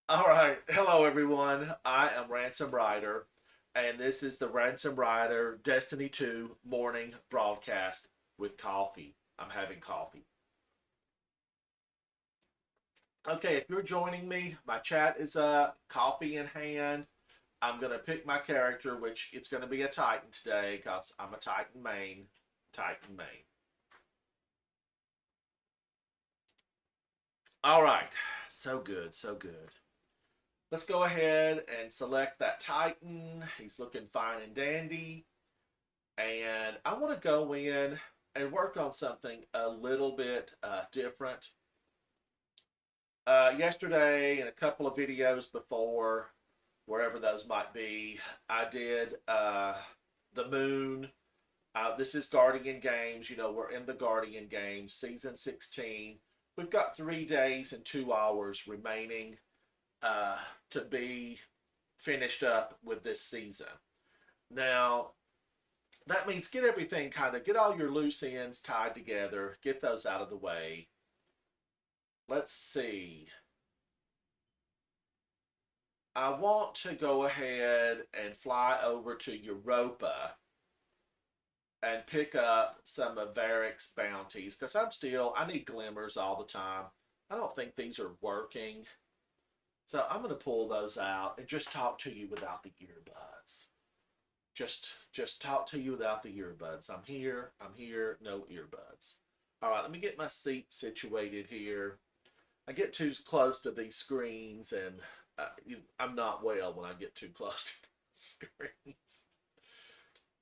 All right. Hello, everyone. I am Ransom Rider, and this is the Ransom Rider Destiny 2 morning broadcast with coffee. I'm having coffee. Okay, if you're joining me, my chat is up, coffee in hand. I'm going to pick my character, which it's going to be a Titan today because I'm a Titan main. Titan main. All right. So good, so good. Let's go ahead and select that Titan. He's looking fine and dandy. And I want to go in and work on something a little bit different. Yesterday and a couple of videos before, wherever those might be, I did the moon. This is Guardian Games. You know, we're in the Guardian Games, season 16. We've got 3 days and 2 hours remaining uh, to be finished up with this season. Now, that means get everything get all your loose ends tied together, get those out of the way. Let's see. I want to go ahead and fly over to Europa and pick up some of Varric's bounties because I need glimmers all the time. I don't think these are working. So I'm going to pull those out and just talk to you without the earbuds. Just talk to you without the earbuds. I'm here, no earbuds. All right, let me get my seat situated here. I get too close to these screens and I'm not well when I get too close to the screens.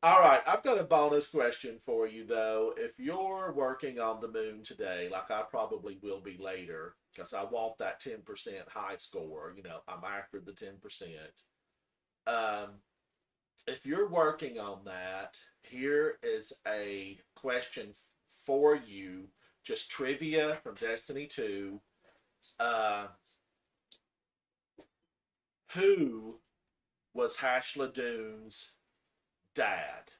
All right, I've got a bonus question for you though. If you're working on the moon today, like I probably will be later, because I want that 10% high score, I'm after the 10%. Um, if you're working on that, here is a question for you, just trivia from Destiny 2. Uh, who was Hashladoon's dad?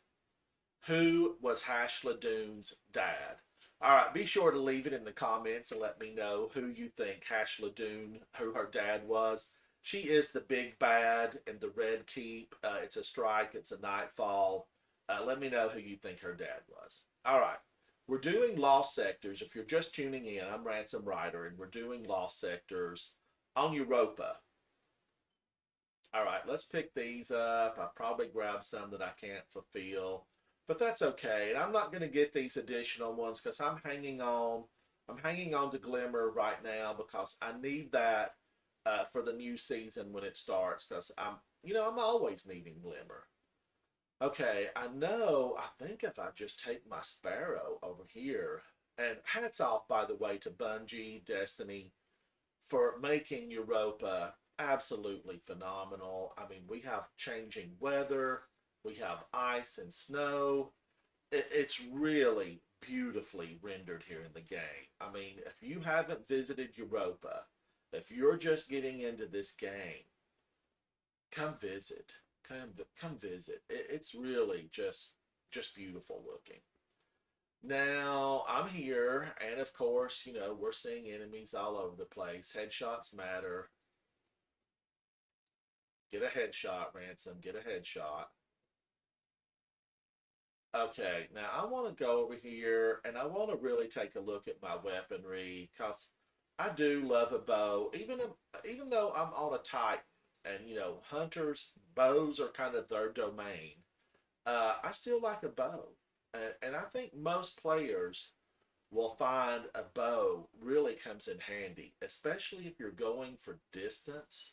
Who was Hashladoon's dad? All right, be sure to leave it in the comments and let me know who you think Hashladoon, who her dad was. She is the big bad in the Red Keep. It's a strike, it's a nightfall. Let me know who you think her dad was. All right, we're doing Lost Sectors. If you're just tuning in, I'm Ransom Rider, and we're doing Lost Sectors on Europa. All right, let's pick these up. I probably grabbed some that I can't fulfill, but that's okay. And I'm not going to get these additional ones because I'm hanging on. I'm hanging on to Glimmer right now because I need that for the new season when it starts. Because I'm always needing Glimmer. Okay, I know. I think if I just take my Sparrow over here, and hats off, by the way, to Bungie, Destiny, for making Europa absolutely phenomenal. I mean, we have changing weather, we have ice and snow. It's really beautifully rendered here in the game. I mean, if you haven't visited Europa, if you're just getting into this game, come visit. Come visit. It's really just beautiful looking. Now I'm here, and of course, we're seeing enemies all over the place. Headshots matter. Get a headshot, Ransom. Get a headshot. Okay, now I want to go over here and I want to really take a look at my weaponry because I do love a bow. Even though I'm on a Titan and hunters bows are kind of their domain. I still like a bow, and I think most players will find a bow really comes in handy, especially if you're going for distance.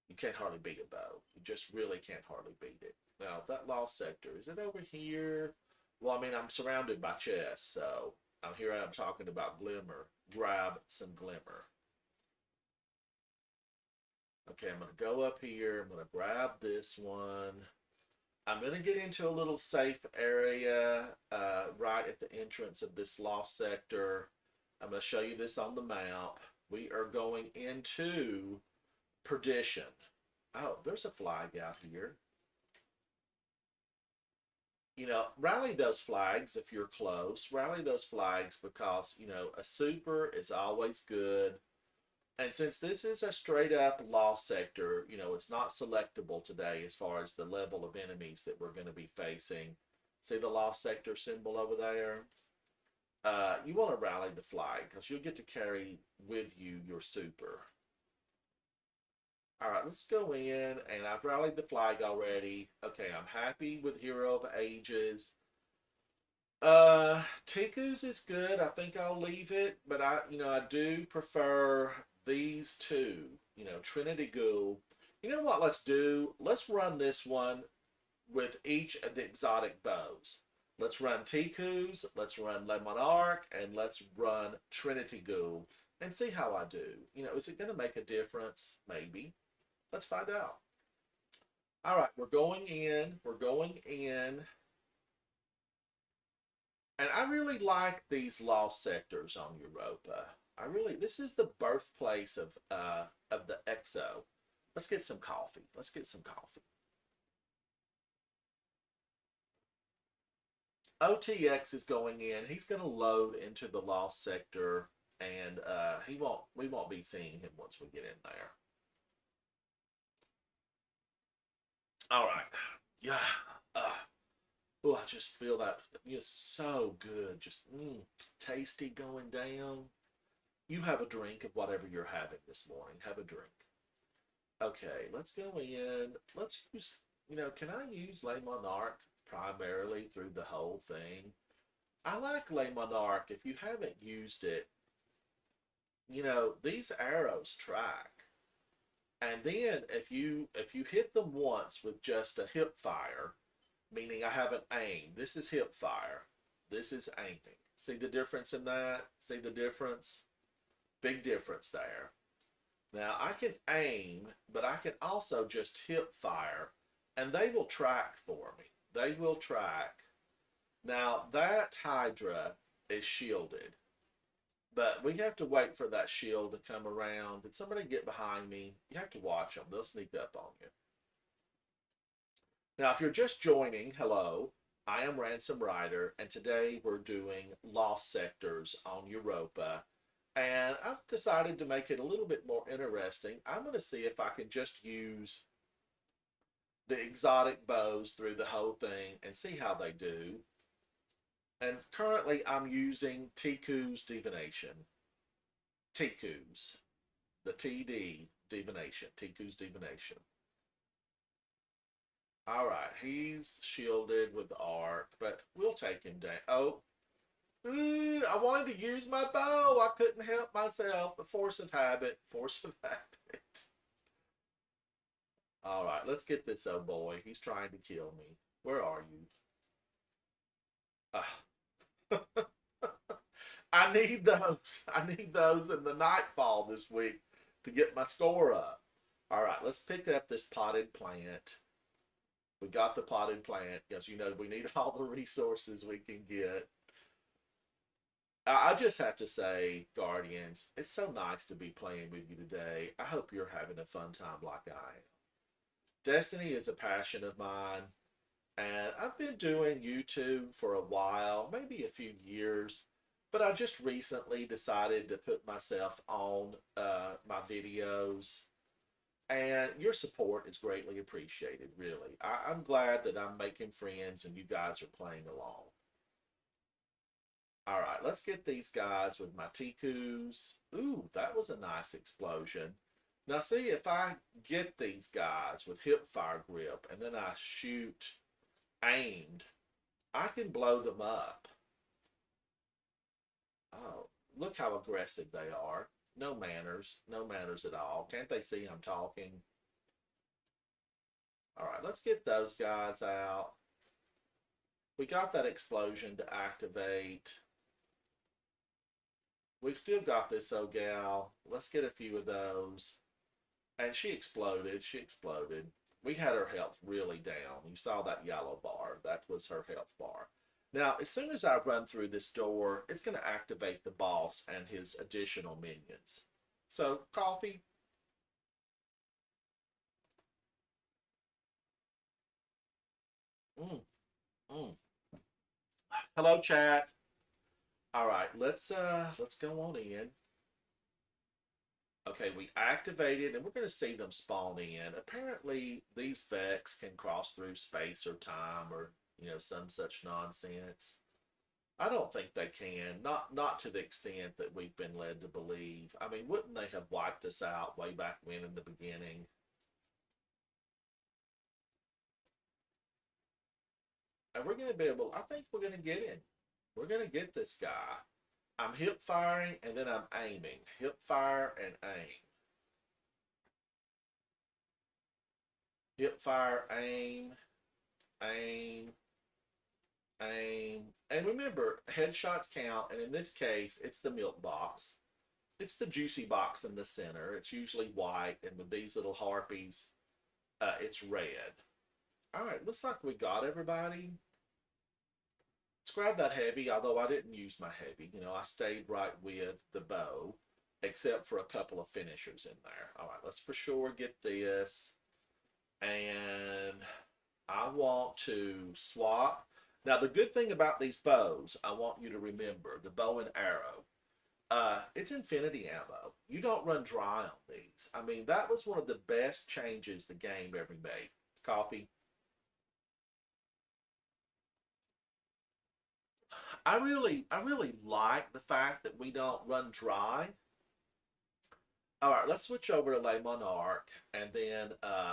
You can't hardly beat a bow. You just really can't hardly beat it. Now, that lost sector, is it over here? Well, I mean, I'm surrounded by chests, so I'm here. I'm talking about glimmer. Grab some glimmer. Okay, I'm going to go up here. I'm going to grab this one. I'm going to get into a little safe area right at the entrance of this lost sector. I'm going to show you this on the map. We are going into Perdition. Oh, there's a flag out here. Rally those flags if you're close. Rally those flags because, a super is always good And since this is a straight up lost sector, you know, it's not selectable today as far as the level of enemies that we're going to be facing. See the lost sector symbol over there? You want to rally the flag because you'll get to carry with you your super. All right, let's go in, and I've rallied the flag already. Okay, I'm happy with Hero of Ages. Tiku's is good. I think I'll leave it, but I do prefer these two. You know, Trinity Ghoul. You know what? Let's do. Let's run this one with each of the exotic bows. Let's run Tiku's, let's run Le Monarch, and let's run Trinity Ghoul and see how I do. You know, is it going to make a difference? Maybe. Let's find out. All right, we're going in. We're going in. And I really like these lost sectors on Europa. This is the birthplace of the EXO. Let's get some coffee. Let's get some coffee. OTX is going in. He's going to load into the lost sector, and we won't be seeing him once we get in there. All right. Yeah. Oh, I just feel that it's so good. Just tasty going down. You have a drink of whatever you're having this morning. Have a drink. Okay, let's go in. Let's use, can I use Le Monarch primarily through the whole thing? I like Le Monarch. If you haven't used it, these arrows track. And then if you hit them once with just a hip fire, meaning I haven't aimed, this is hip fire. This is aiming. See the difference in that? See the difference? Big difference there. Now I can aim, but I can also just hip fire, and they will track for me. They will track. Now that Hydra is shielded, but we have to wait for that shield to come around. Did somebody get behind me? You have to watch them. They'll sneak up on you. Now, if you're just joining, hello, I am Ransom Rider, and today we're doing Lost Sectors on Europa. And I've decided to make it a little bit more interesting. I'm going to see if I can just use the exotic bows through the whole thing and see how they do. And currently I'm using Tiku's Divination. Tiku's. The TD Divination. Tiku's Divination. Alright, he's shielded with the arc, but we'll take him down. Oh, I wanted to use my bow. I couldn't help myself. The force of habit. Force of habit. Alright, let's get this old boy. He's trying to kill me. Where are you? I need those. I need those in the nightfall this week to get my score up. Alright, let's pick up this potted plant. We got the potted plant because, we need all the resources we can get. I just have to say, Guardians, it's so nice to be playing with you today. I hope you're having a fun time like I am. Destiny is a passion of mine, and I've been doing YouTube for a while, maybe a few years, but I just recently decided to put myself on my videos. And your support is greatly appreciated, really. I'm glad that I'm making friends and you guys are playing along. All right, let's get these guys with my Tikus. Ooh, that was a nice explosion. Now see, if I get these guys with hip fire grip and then I shoot aimed, I can blow them up. Oh, look how aggressive they are. No manners. No manners at all. Can't they see I'm talking? All right, let's get those guys out. We got that explosion to activate. We've still got this old gal. Let's get a few of those. And she exploded. She exploded. We had her health really down. You saw that yellow bar. That was her health bar. Now, as soon as I run through this door, it's going to activate the boss and his additional minions. So, coffee. Mm, mm. Hello, chat. All right, let's go on in. Okay, we activated, and we're going to see them spawn in. Apparently, these Vex can cross through space or time, or some such nonsense. I don't think they can. Not to the extent that we've been led to believe. I mean, wouldn't they have wiped us out way back when in the beginning? And we're going to be able. I think we're going to get him. We're going to get this guy. I'm hip firing and then I'm aiming. Hip fire and aim. Hip fire, aim, aim, aim. And remember, headshots count. And in this case, it's the milk box. It's the juicy box in the center. It's usually white. And with these little harpies, it's red. All right, looks like we got everybody. Let's grab that heavy, although I didn't use my heavy. I stayed right with the bow, except for a couple of finishers in there. All right, let's for sure get this. And I want to swap. Now, the good thing about these bows, I want you to remember, the bow and arrow, it's infinity ammo. You don't run dry on these. I mean, that was one of the best changes the game ever made. Coffee. I really like the fact that we don't run dry. All right, let's switch over to Le Monarch, and then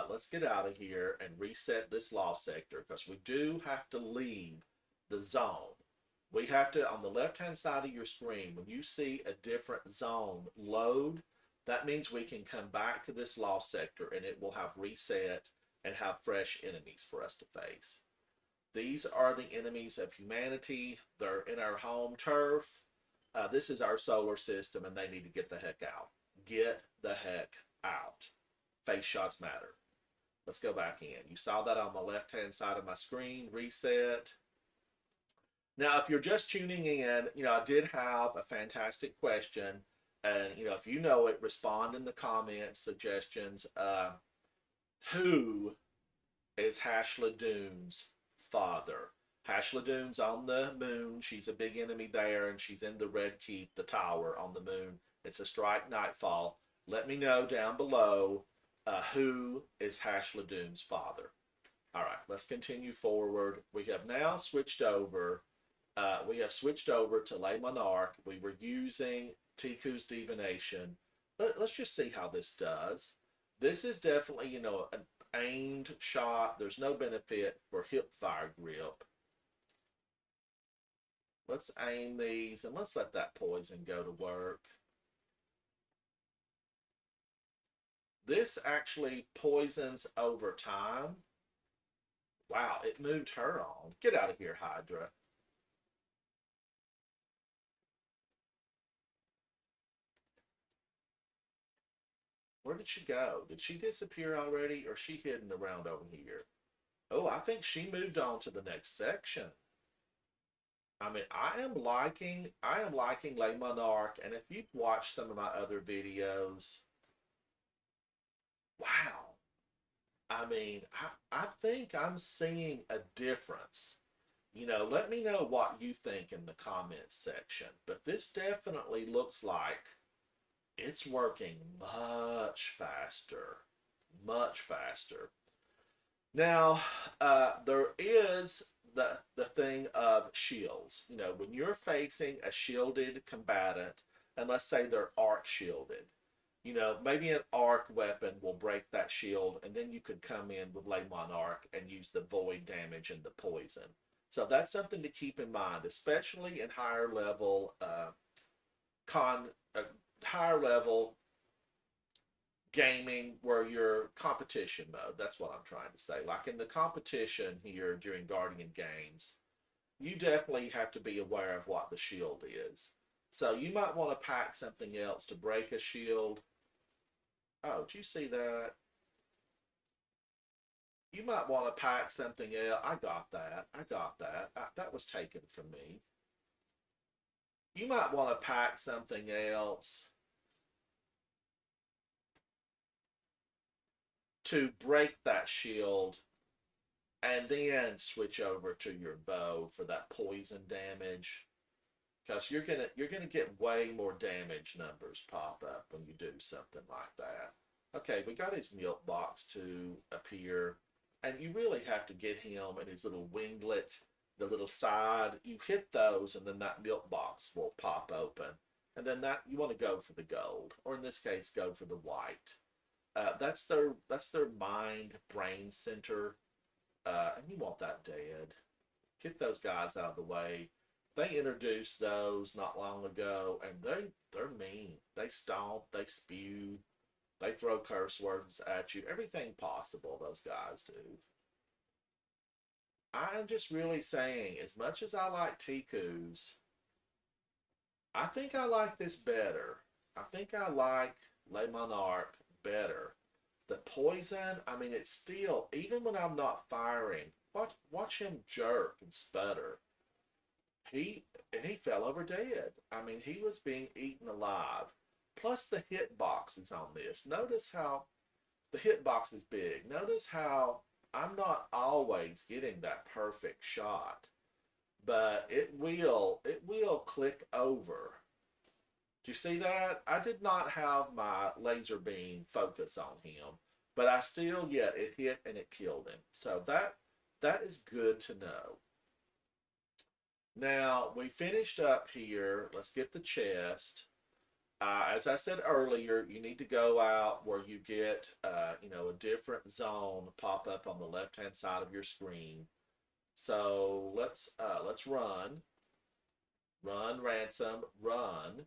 let's get out of here and reset this lost sector because we do have to leave the zone. We have to, on the left-hand side of your screen, when you see a different zone load, that means we can come back to this lost sector and it will have reset and have fresh enemies for us to face. These are the enemies of humanity. They're in our home turf. This is our solar system, and they need to get the heck out. Get the heck out. Face shots matter. Let's go back in. You saw that on the left-hand side of my screen. Reset. Now, if you're just tuning in, I did have a fantastic question. And, if you know it, respond in the comments, suggestions. Who is Hashla-Doom's father? Hashla-Doom's on the moon. She's a big enemy there, and she's in the Red Keep, the tower on the moon. It's a strike nightfall. Let me know down below who is Hashla-Doom's father. All right, let's continue forward. We have now switched over. To Le Monarch. We were using Tiku's divination. Let's just see how this does. This is definitely, an aimed shot. There's no benefit for hip fire grip. Let's aim these and let's let that poison go to work. This actually poisons over time. Wow, it moved her on. Get out of here, Hydra. Where did she go? Did she disappear already, or is she hidden around over here? Oh, I think she moved on to the next section. I mean, I am liking Le Monarch, and if you've watched some of my other videos, wow. I mean, I think I'm seeing a difference. Let me know what you think in the comments section. But this definitely looks like it's working much faster. Much faster. Now, there is the thing of shields. When you're facing a shielded combatant, and let's say they're arc shielded, maybe an arc weapon will break that shield, and then you could come in with Le Monarch and use the void damage and the poison. So that's something to keep in mind, especially in higher level con higher level gaming where you're competition mode. That's what I'm trying to say. Like in the competition here during Guardian games, you definitely have to be aware of what the shield is. So you might want to pack something else to break a shield. Oh, did you see that? You might want to pack something else. I got that. That was taken from me. You might want to pack something else to break that shield and then switch over to your bow for that poison damage. because you're gonna get way more damage numbers pop up when you do something like that. Okay, we got his milk box to appear, and you really have to get him and his little winglet, the little side. You hit those, and then that milk box will pop open, and then that you want to go for the gold, or in this case, go for the white. That's their mind brain center, and you want that dead. Get those guys out of the way. They introduced those not long ago, and they're mean. They stomp, they spew, they throw curse words at you. Everything possible those guys do. I'm just really saying, as much as I like Tiku's, I think I like this better. I think I like Le Monarch better. The poison, I mean, it's still, even when I'm not firing, watch him jerk and sputter. He fell over dead. I mean, he was being eaten alive. Plus the hitbox is on this. Notice how the hitbox is big. Notice how I'm not always getting that perfect shot, but it will click over. Do you see that? I did not have my laser beam focus on him, but I still, yet it hit and it killed him. So that is good to know. Now we finished up here. Let's get the chest. As I said earlier, you need to go out where you get, a different zone pop up on the left-hand side of your screen. So let's run, ransom, run,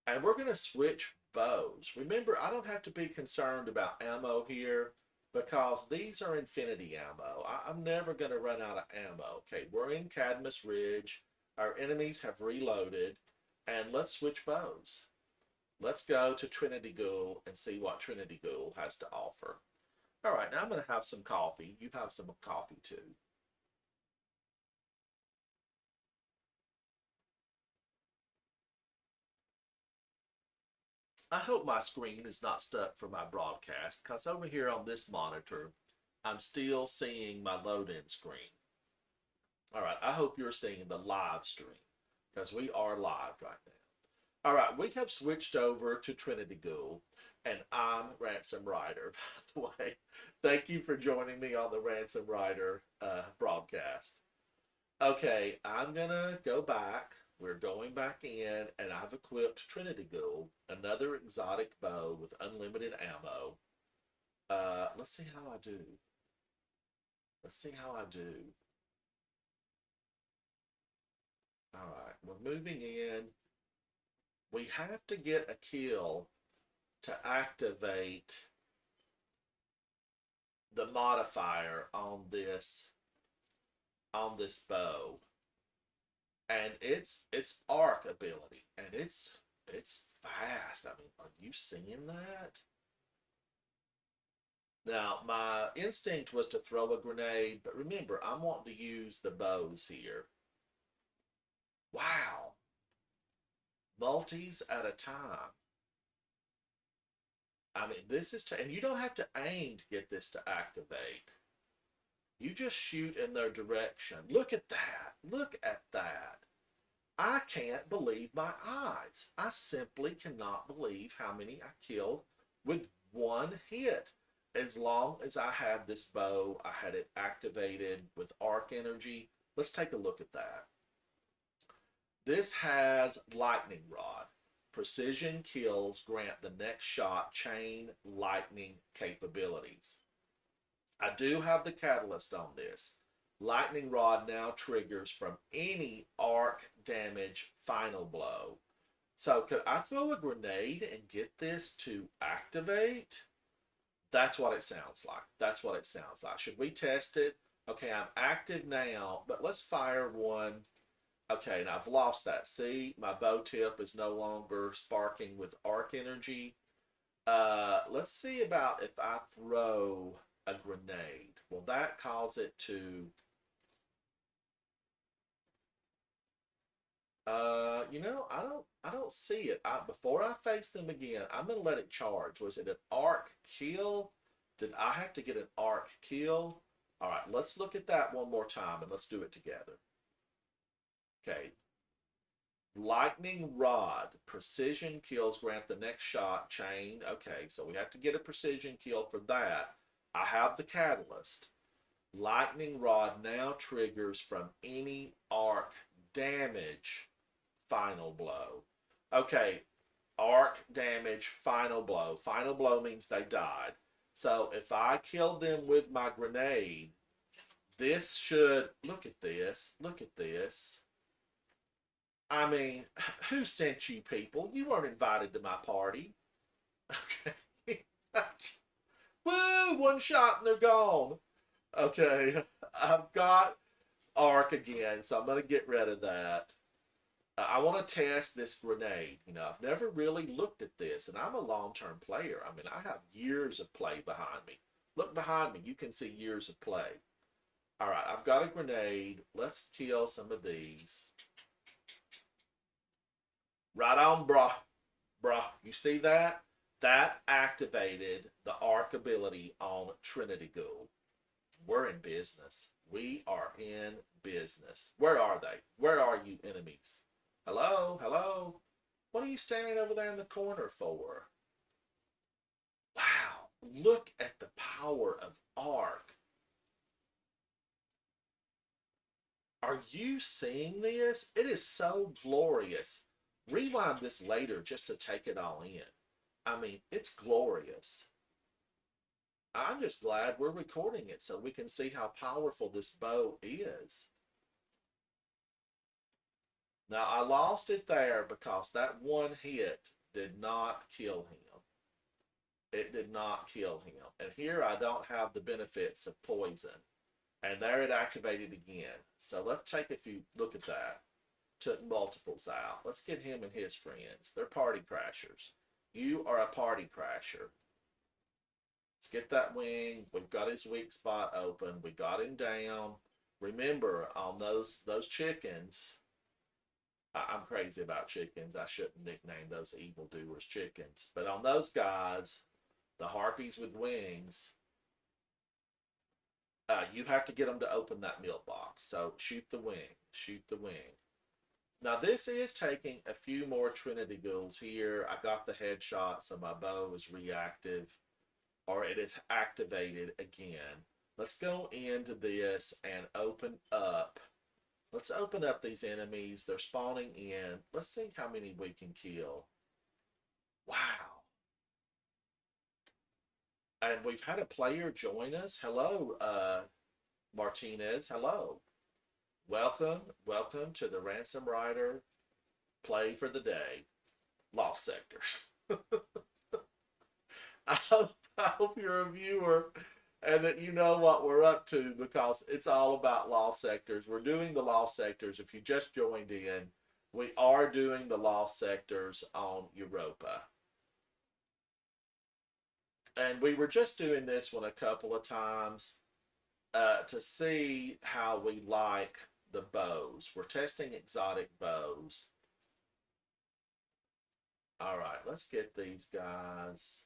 and we're gonna switch bows. Remember, I don't have to be concerned about ammo here because these are infinity ammo. I'm never gonna run out of ammo. Okay, we're in Cadmus Ridge. Our enemies have reloaded. And let's switch bows. Let's go to Trinity Ghoul and see what Trinity Ghoul has to offer. All right, now I'm going to have some coffee. You have some coffee too. I hope my screen is not stuck for my broadcast because over here on this monitor, I'm still seeing my load-in screen. All right, I hope you're seeing the live stream because we are live right now. All right, we have switched over to Trinity Ghoul, and I'm Ransom Rider, by the way. Thank you for joining me on the Ransom Rider broadcast. Okay, I'm going to go back. We're going back in, and I've equipped Trinity Ghoul, another exotic bow with unlimited ammo. Let's see how I do. Let's see how I do. All right, we're moving in. We have to get a kill to activate the modifier on this bow, and it's arc ability, and it's fast. I mean, are you seeing that? Now, my instinct was to throw a grenade, but remember, I'm wanting to use the bows here. Wow, multis at a time. I mean, this is and you don't have to aim to get this to activate. You just shoot in their direction. Look at that. Look at that. I can't believe my eyes. I simply cannot believe how many I killed with one hit. As long as I had this bow, I had it activated with arc energy. Let's take a look at that. This has lightning rod. Precision kills grant the next shot chain lightning capabilities. I do have the catalyst on this. Lightning rod now triggers from any arc damage final blow. So could I throw a grenade and get this to activate? That's what it sounds like. That's what it sounds like. Should we test it? Okay, I'm active now, but let's fire one. Okay, and I've lost that. See, my bow tip is no longer sparking with arc energy. Let's see about if I throw a grenade. Will that cause it to... I don't see it. Before I face them again, I'm gonna let it charge. Was it an arc kill? Did I have to get an arc kill? All right, let's look at that one more time and let's do it together. Okay, Lightning rod. Precision kills grant the next shot. Chain. Okay, so we have to get a precision kill for that. I have the catalyst. Lightning rod now triggers from any arc damage final blow. Okay, arc damage final blow. Final blow means they died. So if I kill them with my grenade, this should look at this. Look at this. I mean, who sent you people? You weren't invited to my party. Okay. Woo! One shot and they're gone. Okay. I've got arc again, so I'm going to get rid of that. I want to test this grenade. You know, I've never really looked at this, and I'm a long-term player. I mean, I have years of play behind me. Look behind me. You can see years of play. All right, I've got a grenade. Let's kill some of these. Right on, bruh. Bruh, you see that? That activated the arc ability on Trinity Ghoul. We're in business. We are in business. Where are they? Where are you, enemies? Hello? Hello? What are you standing over there in the corner for? Wow. Look at the power of arc. Are you seeing this? It is so glorious. Rewind this later just to take it all in. I mean, it's glorious. I'm just glad we're recording it so we can see how powerful this bow is. Now, I lost it there because that one hit did not kill him. It did not kill him. And here I don't have the benefits of poison. And there it activated again. So let's take a few, look at that. Took multiples out. Let's get him and his friends. They're party crashers. You are a party crasher. Let's get that wing. We've got his weak spot open. We got him down. Remember, on those chickens, I'm crazy about chickens. I shouldn't nickname those evildoers chickens. But on those guys, the harpies with wings, you have to get them to open that milk box. So shoot the wing. Shoot the wing. Now this is taking a few more Trinity Ghouls here. I got the headshot, so my bow is reactive, or it is activated again. Let's go into this and open up. Let's open up these enemies. They're spawning in. Let's see how many we can kill. Wow. And we've had a player join us. Hello, Martinez. Hello. Welcome to the Ransom Rider play for the day, Lost Sectors. I hope you're a viewer and that you know what we're up to, because it's all about Lost Sectors. We're doing the Lost Sectors. If you just joined in, we are doing the Lost Sectors on Europa. And we were just doing this one a couple of times to see how we like the bows. We're testing exotic bows. All right, let's get these guys.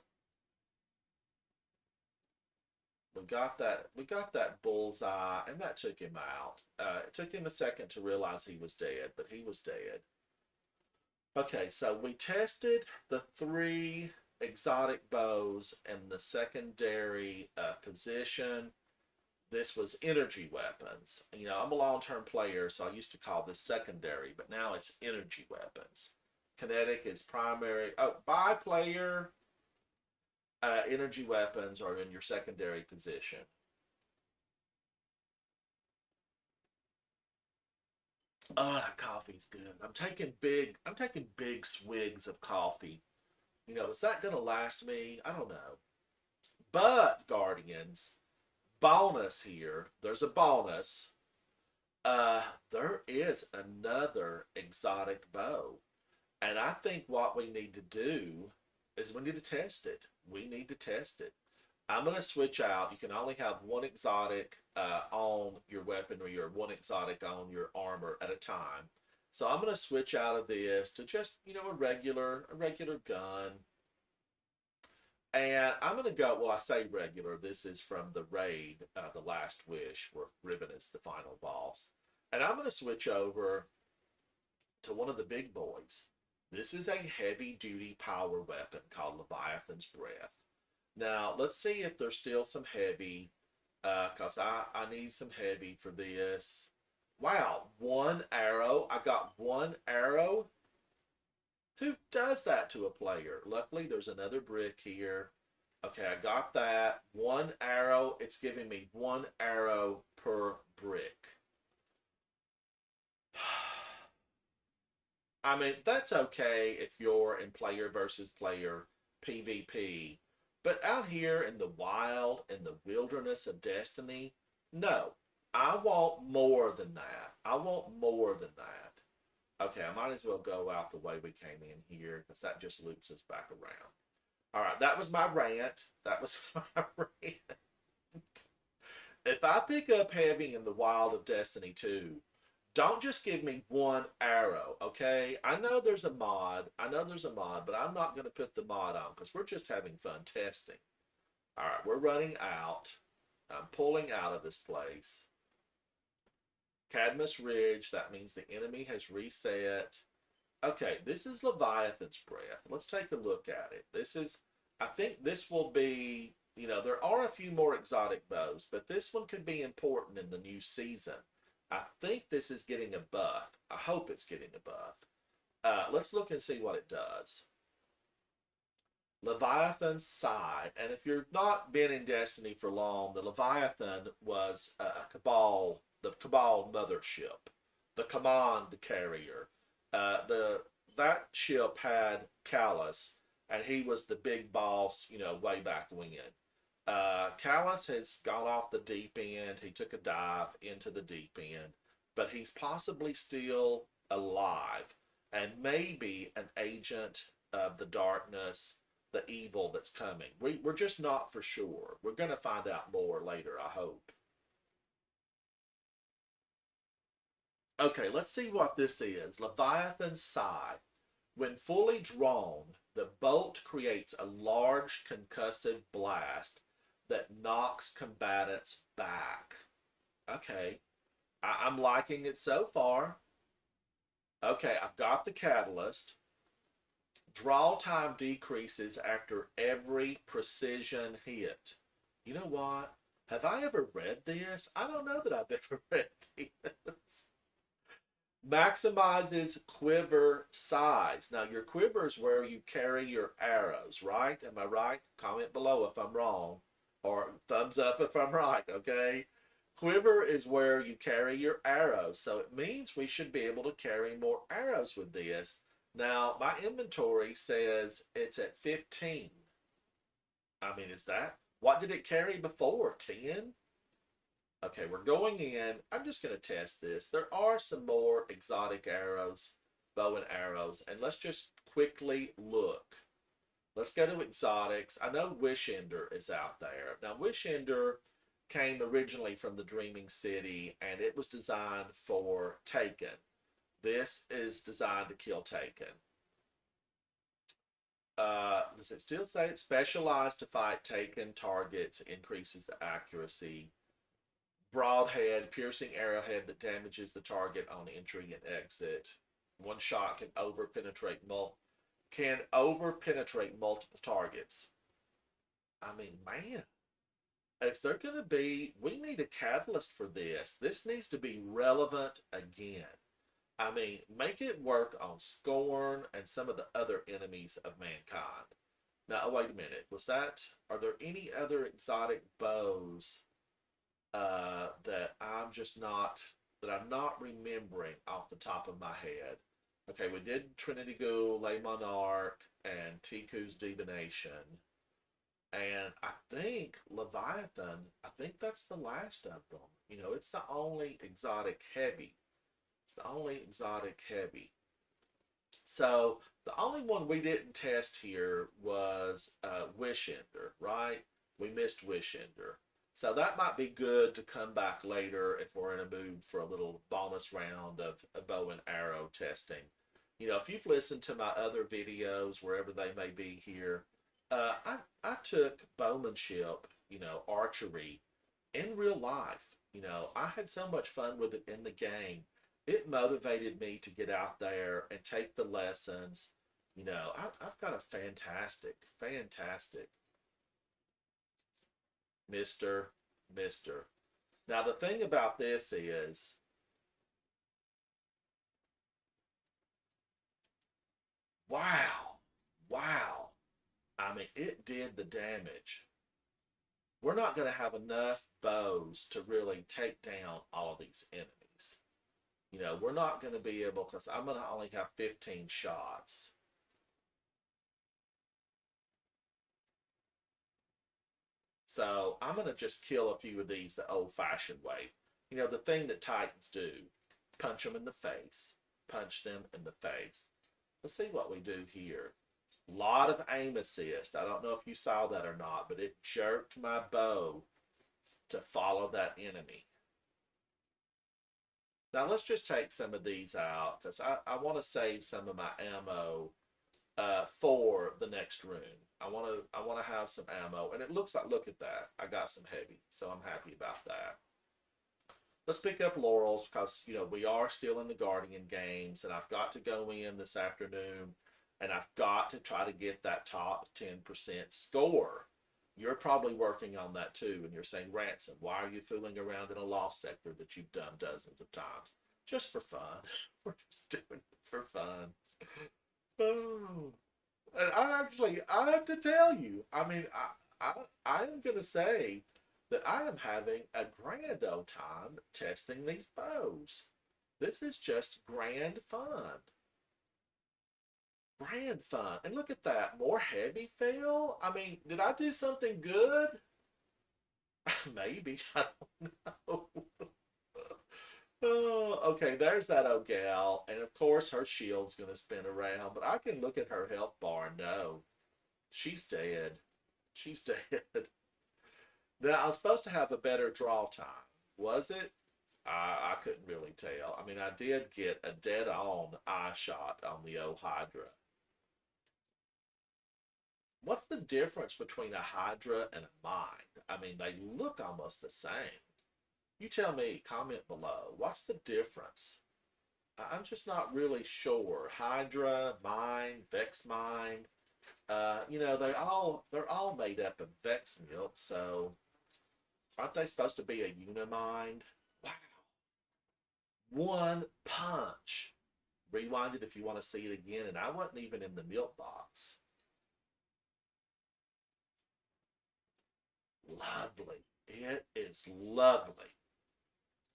We got that bullseye, and that took him out. It took him a second to realize he was dead, but he was dead. Okay, so we tested the 3 exotic bows in the secondary position. This was energy weapons. You know, I'm a long-term player, so I used to call this secondary, but now it's energy weapons. Kinetic is primary. Oh, by player, energy weapons are in your secondary position. Oh, that coffee's good. I'm taking big swigs of coffee. You know, is that gonna last me? I don't know. But Guardians, bonus here. There's a bonus. There is another exotic bow. And I think what we need to do is we need to test it. We need to test it. I'm going to switch out. You can only have one exotic on your weaponry, or one exotic on your armor at a time. So I'm going to switch out of this to just, you know, a regular gun. And I'm going to go, well, I say regular. This is from the raid, The Last Wish, where Ribbon is the final boss. And I'm going to switch over to one of the big boys. This is a heavy duty power weapon called Leviathan's Breath. Now, let's see if there's still some heavy, because I need some heavy for this. Wow, one arrow. I got one arrow. Who does that to a player? Luckily, there's another brick here. Okay, I got that. One arrow. It's giving me one arrow per brick. I mean, that's okay if you're in player versus player PvP. But out here in the wild, in the wilderness of Destiny, no. I want more than that. I want more than that. Okay, I might as well go out the way we came in here because that just loops us back around. All right, that was my rant. That was my rant. If I pick up heavy in the wild of Destiny 2, don't just give me one arrow, okay? I know there's a mod. I know there's a mod, but I'm not going to put the mod on because we're just having fun testing. All right, we're running out. I'm pulling out of this place. Cadmus Ridge, that means the enemy has reset. Okay, this is Leviathan's Breath. Let's take a look at it. This is, I think this will be, there are a few more exotic bows, but this one could be important in the new season. I think this is getting a buff. I hope it's getting a buff. Let's look and see what it does. Leviathan Sigh. And if you've not been in Destiny for long, the Leviathan was a Cabal, the Cabal mothership, the command carrier. That ship had Callus, and he was the big boss, way back when. Callus has gone off the deep end. He took a dive into the deep end, but he's possibly still alive and maybe an agent of the darkness, the evil that's coming. We're just not for sure. We're going to find out more later, I hope. Okay, let's see what this is. Leviathan Sigh. When fully drawn, the bolt creates a large concussive blast that knocks combatants back. Okay, I'm liking it so far. Okay, I've got the catalyst. Draw time decreases after every precision hit. You know what? Have I ever read this? I don't know that I've ever read this. Maximizes quiver size. Now, your quiver is where you carry your arrows, right? Am I right? Comment below if I'm wrong, or thumbs up if I'm right, okay? Quiver is where you carry your arrows, so it means we should be able to carry more arrows with this. Now, my inventory says it's at 15. I mean, is that, what did it carry before, 10? Okay, we're going in. I'm just going to test this. There are some more exotic arrows, bow and arrows, and let's just quickly look. Let's go to exotics. I know Wish Ender is out there. Now, Wish Ender came originally from the Dreaming City, and it was designed for Taken. This is designed to kill Taken. Does it still say it's specialized to fight Taken targets, increases the accuracy? Broadhead, piercing arrowhead that damages the target on entry and exit. One shot can over-penetrate multiple targets. I mean, man, is there going to be, we need a catalyst for this. This needs to be relevant again. I mean, make it work on Scorn and some of the other enemies of mankind. Now, oh, wait a minute. Are there any other exotic bows that I'm not remembering off the top of my head? Okay, we did Trinity Ghoul, Le Monarch, and Tiku's Divination. And I think Leviathan, I think that's the last of them. It's the only exotic heavy. It's the only exotic heavy. So the only one we didn't test here was Wish Ender, right? We missed Wish Ender. So that might be good to come back later if we're in a mood for a little bonus round of bow and arrow testing. If you've listened to my other videos, wherever they may be here, I took bowmanship, archery in real life. I had so much fun with it in the game. it motivated me to get out there and take the lessons. I've got a fantastic Mr. Mr. Now, the thing about this is, wow, wow. I mean, it did the damage. We're not going to have enough bows to really take down all of these enemies. We're not going to be able, because I'm going to only have 15 shots. So I'm going to just kill a few of these the old-fashioned way. The thing that Titans do, punch them in the face, punch them in the face. Let's see what we do here. A lot of aim assist. I don't know if you saw that or not, but it jerked my bow to follow that enemy. Now let's just take some of these out because I want to save some of my ammo for the next room. I want to have some ammo, and it looks like, look at that, I got some heavy, so I'm happy about that. Let's pick up laurels because we are still in the Guardian games, and I've got to go in this afternoon, and I've got to try to get that top 10% score. You're probably working on that too, and you're saying, Ransom, why are you fooling around in a lost sector that you've done dozens of times? Just for fun. We're just doing it for fun. Oh. And I have to tell you, I mean, I am going to say that I am having a grand old time testing these bows. This is just grand fun. Grand fun. And look at that, more heavy fail? I mean, did I do something good? Maybe, I don't know. Oh, okay, there's that old gal, and of course her shield's gonna spin around, but I can look at her health bar and know she's dead. She's dead. Now, I was supposed to have a better draw time. Was it? I couldn't really tell. I mean, I did get a dead-on eye shot on the old Hydra. What's the difference between a Hydra and a Mind? I mean, they look almost the same. You tell me, comment below. What's the difference? I'm just not really sure. Hydra, Mind, Vex Mind. They're all made up of Vex milk, so aren't they supposed to be a Unimind? Wow. One punch. Rewind it if you want to see it again, and I wasn't even in the milk box. Lovely. It is lovely.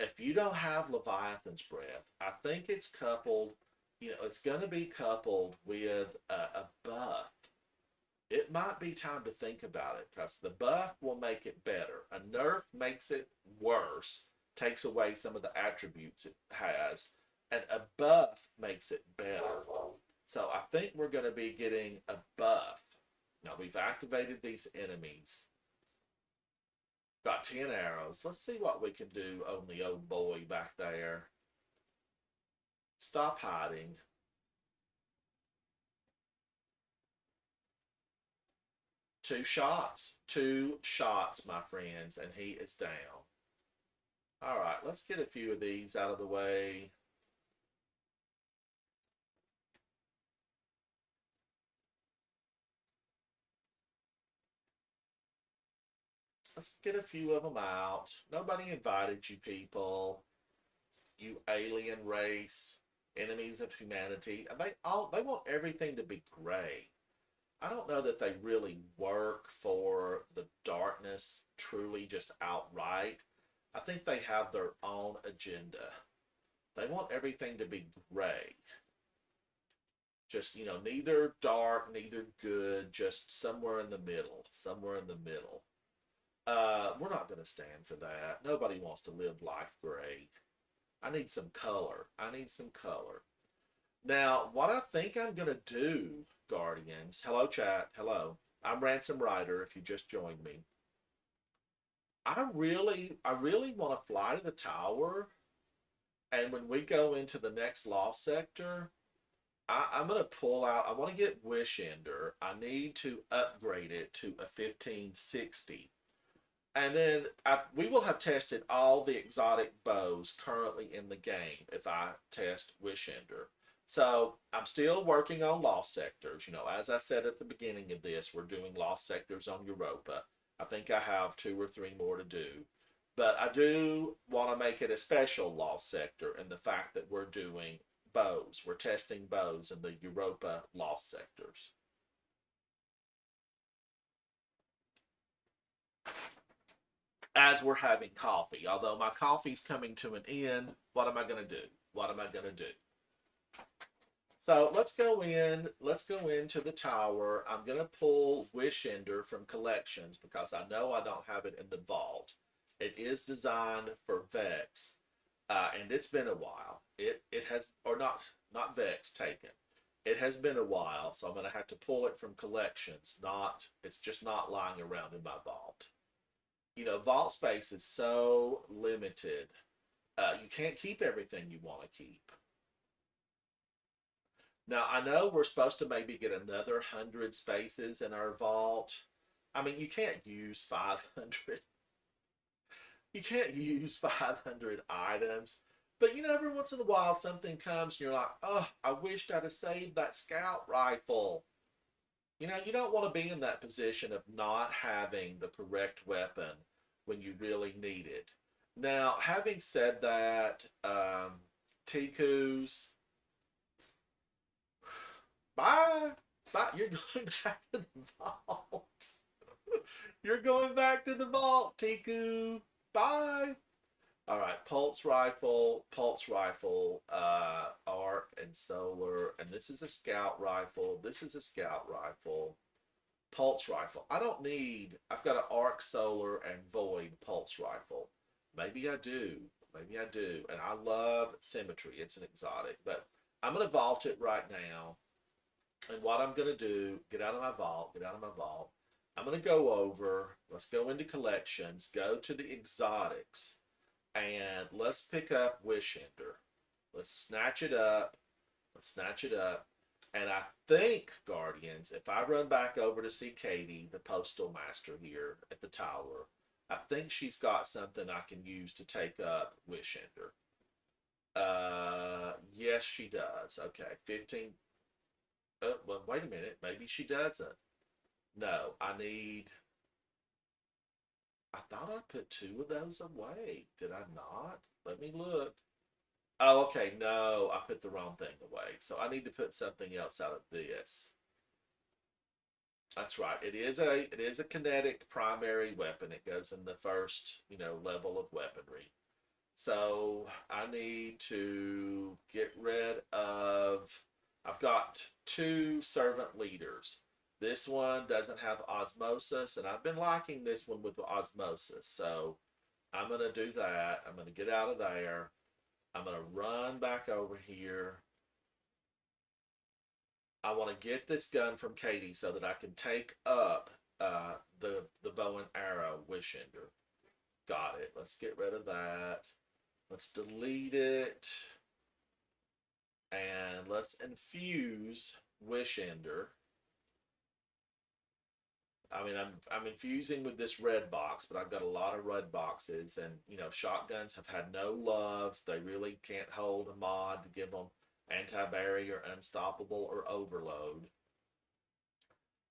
If you don't have Leviathan's Breath, I think it's coupled, it's going to be coupled with a buff. It might be time to think about it because the buff will make it better. A nerf makes it worse, takes away some of the attributes it has, and a buff makes it better. So I think we're going to be getting a buff. Now we've activated these enemies. Got 10 arrows. Let's see what we can do on the old boy back there. Stop hiding. Two shots, my friends, and he is down. All right, let's get a few of these out of the way. Let's get a few of them out. Nobody invited you people. You alien race, enemies of humanity. They want everything to be gray. I don't know that they really work for the darkness truly just outright. I think they have their own agenda. They want everything to be gray. Just, neither dark, neither good, just somewhere in the middle. Somewhere in the middle. We're not going to stand for that. Nobody wants to live life gray. I need some color. I need some color. Now, what I think I'm going to do, Guardians, hello chat, hello. I'm Ransom Rider if you just joined me. I really want to fly to the tower, and when we go into the next lost sector, I'm going to pull out, I want to get Wish Ender. I need to upgrade it to a 1560. And then we will have tested all the exotic bows currently in the game if I test Wishender. So I'm still working on lost sectors. You know, as I said at the beginning of this, we're doing lost sectors on Europa. I think I have 2 or 3 more to do. But I do want to make it a special lost sector in the fact that we're doing bows. We're testing bows in the Europa lost sectors. As we're having coffee. Although my coffee's coming to an end, what am I going to do? What am I going to do? So let's go in. Let's go into the tower. I'm going to pull Wishender from collections because I know I don't have it in the vault. It is designed for Vex, and it's been a while. It has, or not Vex taken. It has been a while, so I'm going to have to pull it from collections. Not, it's just not lying around in my vault. You know, vault space is so limited. You can't keep everything you want to keep. Now, I know we're supposed to maybe get another 100 spaces in our vault. I mean, you can't use 500. You can't use 500 items. But you know, every once in a while something comes and you're like, oh, I wished I'd have saved that scout rifle. You know, you don't want to be in that position of not having the correct weapon when you really need it. Now, having said that, Tiku's, bye. Bye. You're going back to the vault. You're going back to the vault, Tiku. Bye. All right, pulse rifle, arc and solar, and this is a scout rifle. This is a scout rifle. Pulse rifle. I don't need. I've got an arc, solar, and void pulse rifle. Maybe I do. Maybe I do. And I love symmetry. It's an exotic, but I'm gonna vault it right now. And what I'm gonna do, get out of my vault. Get out of my vault. I'm gonna go over. Let's go into collections. Go to the exotics and let's pick up Wishender. Let's snatch it up. Let's snatch it up. And I think, Guardians, if I run back over to see Katie, the postal master here at the tower, I think she's got something I can use to take up Wishender. Yes, she does. Okay, 15. Oh, well, wait a minute. Maybe she doesn't. No, I need. I thought I put 2 of those away. Did I not? Let me look. Oh, okay. No, I put the wrong thing away. So I need to put something else out of this. That's right. It is a kinetic primary weapon. It goes in the first, level of weaponry. So I need to get rid of. I've got 2 servant leaders. This one doesn't have osmosis, and I've been liking this one with osmosis. So I'm going to do that. I'm going to get out of there. I'm going to run back over here. I want to get this gun from Katie so that I can take up the bow and arrow Wishender. Got it. Let's get rid of that. Let's delete it. And let's infuse Wishender. I mean, I'm infusing with this red box, but I've got a lot of red boxes, and shotguns have had no love. They really can't hold a mod to give them anti-barrier, unstoppable, or overload.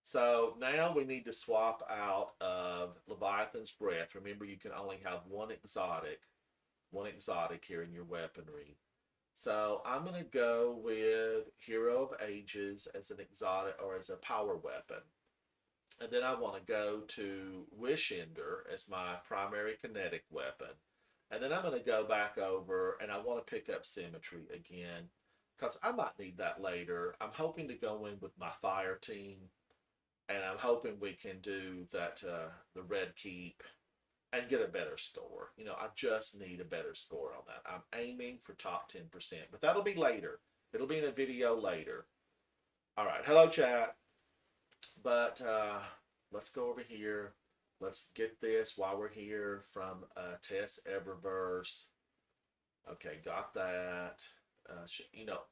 So now we need to swap out of Leviathan's Breath. Remember, you can only have one exotic here in your weaponry. So I'm going to go with Hero of Ages as an exotic or as a power weapon. And then I want to go to Wishender as my primary kinetic weapon. And then I'm going to go back over and I want to pick up Symmetry again because I might need that later. I'm hoping to go in with my fire team, and I'm hoping we can do that, the Red Keep, and get a better score. I just need a better score on that. I'm aiming for top 10%, but that'll be later. It'll be in a video later. All right. Hello, chat. But let's go over here. Let's get this while we're here from Tess Eververse. Okay, got that.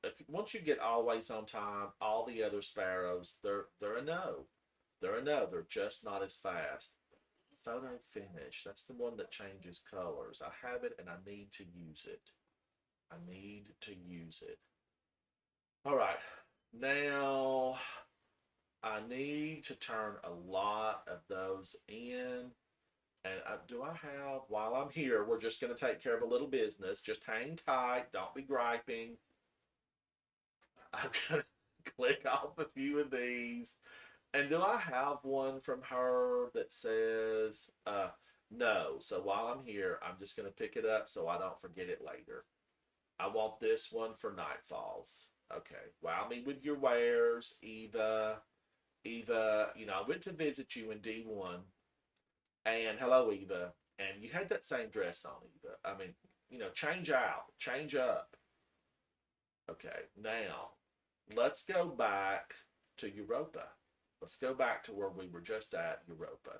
If once you get always on time, all the other sparrows, they're a no. They're a no. They're just not as fast. Photo finish. That's the one that changes colors. I have it and I need to use it. I need to use it. All right. Now I need to turn a lot of those in. And do I have, while I'm here, we're just going to take care of a little business. Just hang tight. Don't be griping. I'm going to click off a few of these. And do I have one from her that says, no? So while I'm here, I'm just going to pick it up so I don't forget it later. I want this one for Nightfalls. Okay. Wow me with your wares, Eva. Eva, I went to visit you in D1. And hello, Eva. And you had that same dress on, Eva. I mean, change out, change up. Okay, now let's go back to Europa. Let's go back to where we were just at, Europa.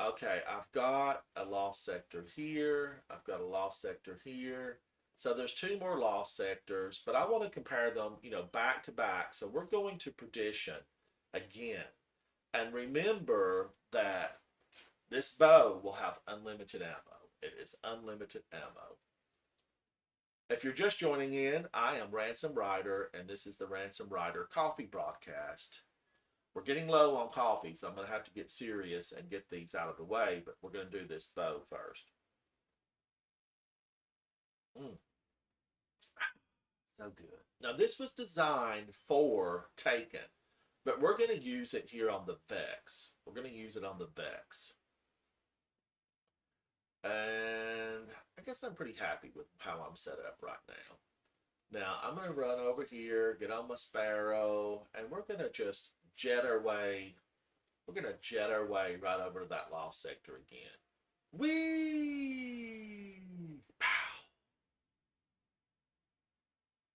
Okay, I've got a lost sector here. I've got a lost sector here. So there's two more lost sectors, but I want to compare them, back to back. So we're going to perdition again. And remember that this bow will have unlimited ammo. It is unlimited ammo. If you're just joining in, I am Ransom Rider, and this is the Ransom Rider coffee broadcast. We're getting low on coffee, so I'm going to have to get serious and get these out of the way, but we're going to do this bow first. So good. Now, this was designed for Taken. But we're going to use it here on the Vex. We're going to use it on the Vex. And I guess I'm pretty happy with how I'm set up right now. Now, I'm going to run over here, get on my Sparrow, and we're going to just jet our way. We're going to jet our way right over to that lost sector again. Whee! Pow!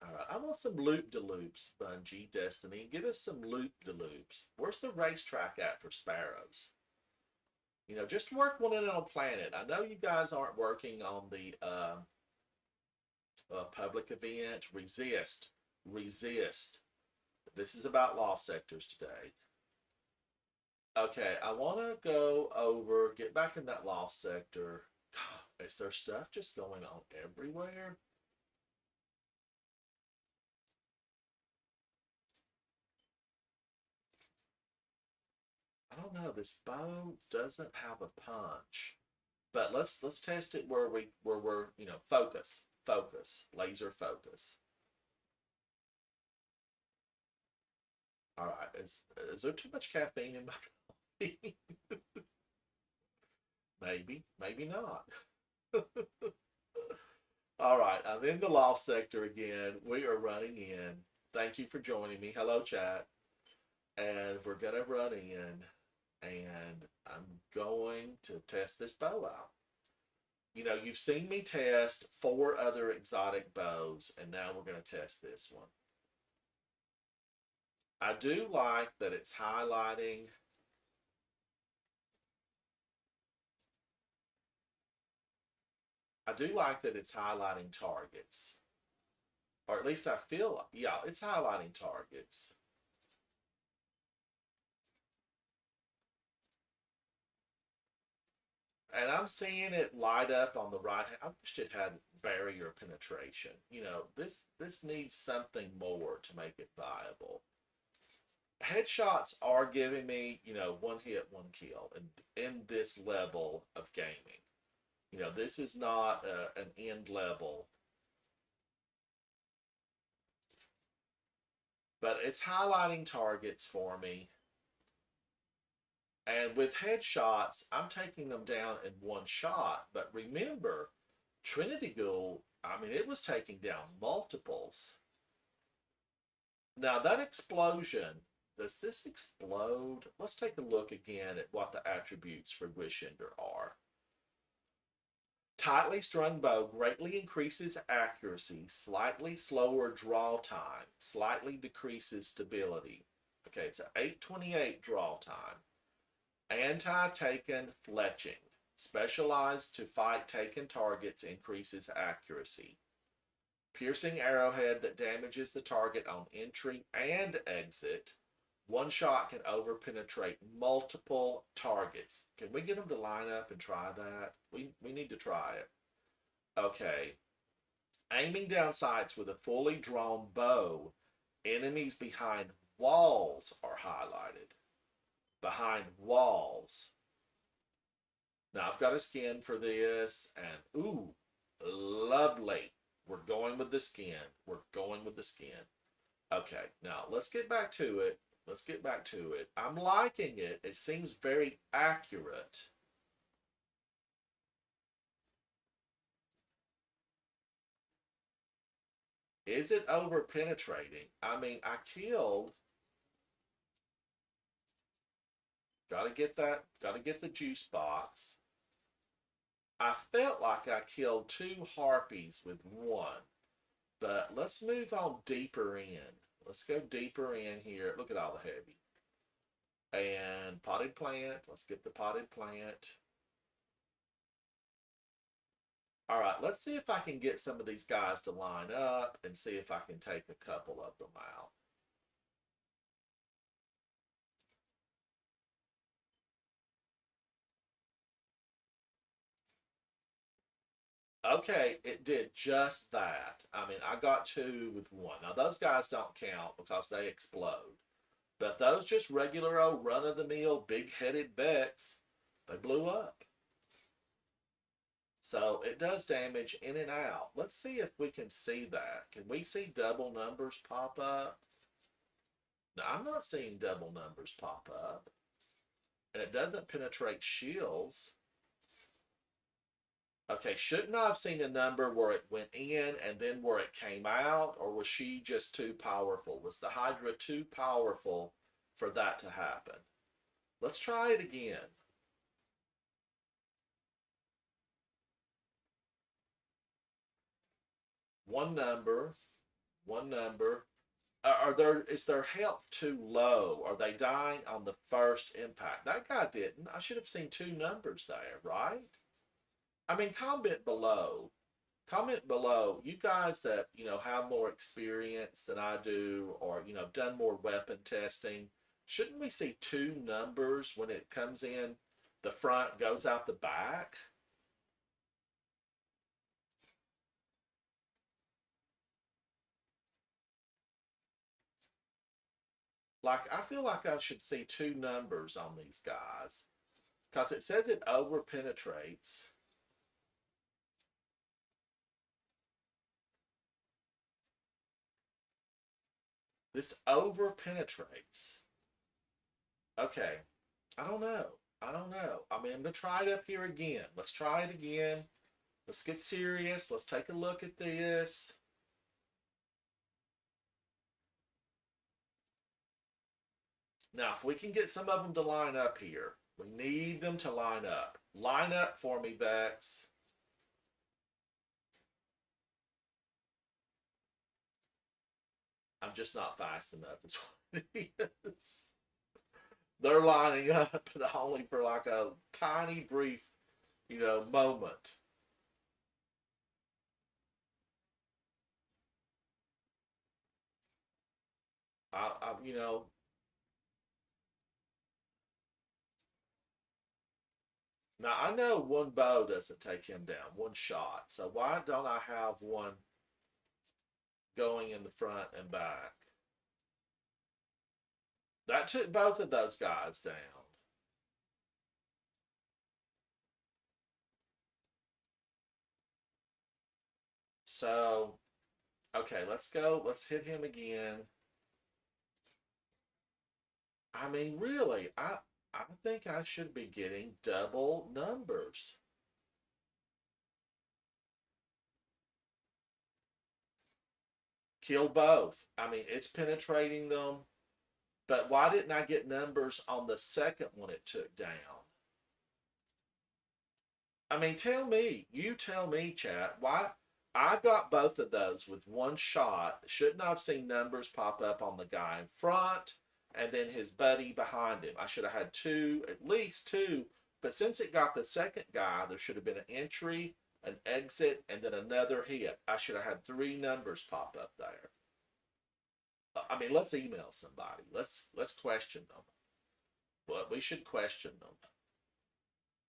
All right, I want some loop-de-loops, Bungie, Destiny. Give us some loop-de-loops. Where's the racetrack at for Sparrows? Just work one in on a planet. I know you guys aren't working on the public event. Resist. Resist. This is about lost sectors today. Okay, I want to go over, get back in that lost sector. God, is there stuff just going on everywhere? I don't know. This bow doesn't have a punch, but let's test it where we're focus, laser focus. All right, is there too much caffeine in my coffee? maybe not. All right, I'm in the lost sector again. We are running in. Thank you for joining me. Hello, chat. And we're gonna run in. And I'm going to test this bow out. You've seen me test 4 other exotic bows, and now we're going to test this one. I do like that it's highlighting. I do like that it's highlighting targets. Or at least I feel, yeah, it's highlighting targets. And I'm seeing it light up on the right hand. I wish it had barrier penetration. This needs something more to make it viable. Headshots are giving me, one hit, one kill in this level of gaming. This is not an end level. But it's highlighting targets for me. And with headshots, I'm taking them down in one shot. But remember, Trinity Ghoul, it was taking down multiples. Now, that explosion, does this explode? Let's take a look again at what the attributes for Wishender are. Tightly strung bow greatly increases accuracy, slightly slower draw time, slightly decreases stability. Okay, it's an 828 draw time. Anti-taken fletching. Specialized to fight taken targets, increases accuracy. Piercing arrowhead that damages the target on entry and exit. One shot can over-penetrate multiple targets. Can we get them to line up and try that? We need to try it. Okay. Aiming down sights with a fully drawn bow, enemies behind walls are highlighted. Behind walls. Now I've got a skin for this, and ooh, lovely. We're going with the skin. We're going with the skin. Okay, now let's get back to it. Let's get back to it. I'm liking it. It seems very accurate. Is it over penetrating? I mean, I killed. Gotta get that. Gotta get the juice box. I felt like I killed two harpies with one. But let's move on deeper in. Let's go deeper in here. Look at all the heavy. And potted plant. Let's get the potted plant. All right, let's see if I can get some of these guys to line up and see if I can take a couple of them out. Okay, it did just that. I mean, I got two with one. Now, those guys don't count because they explode. But those just regular old run-of-the-mill, big-headed Becks, they blew up. So it does damage in and out. Let's see if we can see that. Can we see double numbers pop up? No, I'm not seeing double numbers pop up. And it doesn't penetrate shields. Okay, shouldn't I have seen a number where it went in and then where it came out? Or was she just too powerful? Was the Hydra too powerful for that to happen? Let's try it again. One number, one number. Is their health too low? Are they dying on the first impact? That guy didn't. I should have seen two numbers there, right? I mean, comment below, you guys that, have more experience than I do, or, done more weapon testing. Shouldn't we see two numbers when it comes in the front, goes out the back? Like, I feel like I should see two numbers on these guys because it says it over penetrates. This over penetrates. Okay. I don't know. I don't know. I mean, I'm going to try it up here again. Let's try it again. Let's get serious. Let's take a look at this. Now, if we can get some of them to line up here, we need them to line up. Line up for me, Bex. I'm just not fast enough. It's what it is. They're lining up, but only for like a tiny, brief, moment. I now I know one bow doesn't take him down, one shot. So why don't I have one going in the front and back? That took both of those guys down. So, okay, let's go. Let's hit him again. I mean, really, I think I should be getting double numbers. Kill both. I mean, it's penetrating them. But why didn't I get numbers on the second one it took down? I mean, you tell me, chat, why I got both of those with one shot. Shouldn't I have seen numbers pop up on the guy in front and then his buddy behind him? I should have had two, at least two. But since it got the second guy, there should have been an entry, an exit, and then another hit. I should have had three numbers pop up there. I mean, let's email somebody. Let's question them. But we should question them.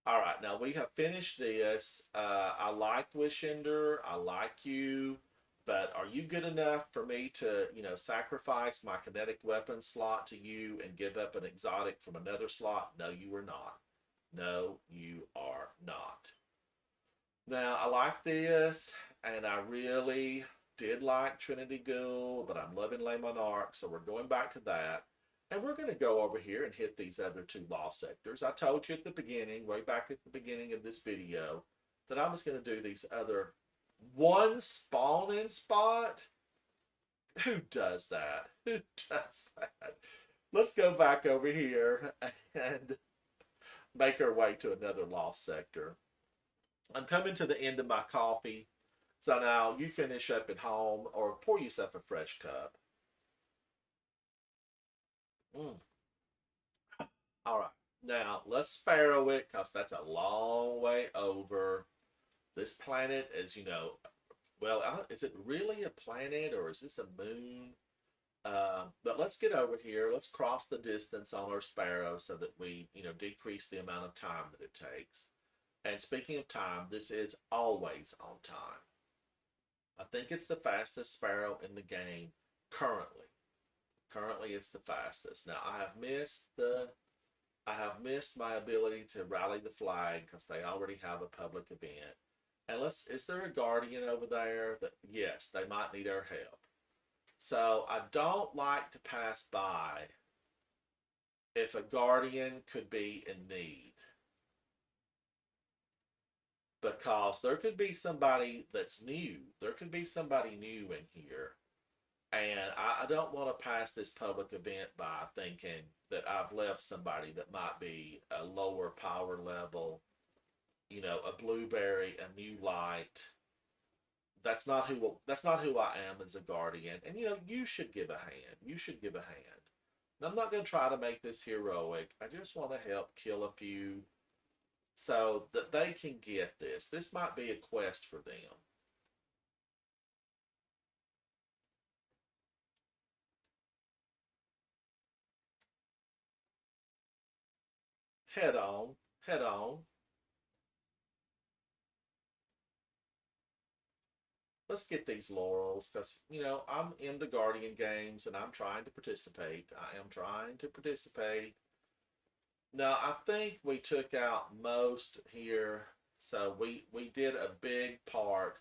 All right, now we have finished this. I like Wishinder. I like you, but are you good enough for me to, sacrifice my kinetic weapon slot to you and give up an exotic from another slot? No, you are not. No, you are not. Now, I like this, and I really did like Trinity Ghoul, but I'm loving Le Monarch, so we're going back to that. And we're going to go over here and hit these other two lost sectors. I told you at the beginning, way back at the beginning of this video, that I was going to do these other one spawn-in spot. Who does that? Who does that? Let's go back over here and make our way to another lost sector. I'm coming to the end of my coffee. So now you finish up at home or pour yourself a fresh cup. Mm. All right. Now let's sparrow it because that's a long way over. This planet is, well, is it really a planet or is this a moon? But let's get over here. Let's cross the distance on our sparrow so that we, decrease the amount of time that it takes. And speaking of time, this is always on time. I think it's the fastest sparrow in the game currently. Currently, it's the fastest. Now, I have missed my ability to rally the flag because they already have a public event. And is there a guardian over there that, yes, they might need our help. So I don't like to pass by if a guardian could be in need. Because there could be somebody that's new. There could be somebody new in here. And I don't want to pass this public event by thinking that I've left somebody that might be a lower power level, a blueberry, a new light. That's not who I am as a guardian. And you should give a hand. You should give a hand. And I'm not going to try to make this heroic. I just want to help kill a few so that they can get this. This might be a quest for them. Head on, head on. Let's get these laurels because, I'm in the Guardian games and I'm trying to participate. I am trying to participate. Now, I think we took out most here. So we did a big part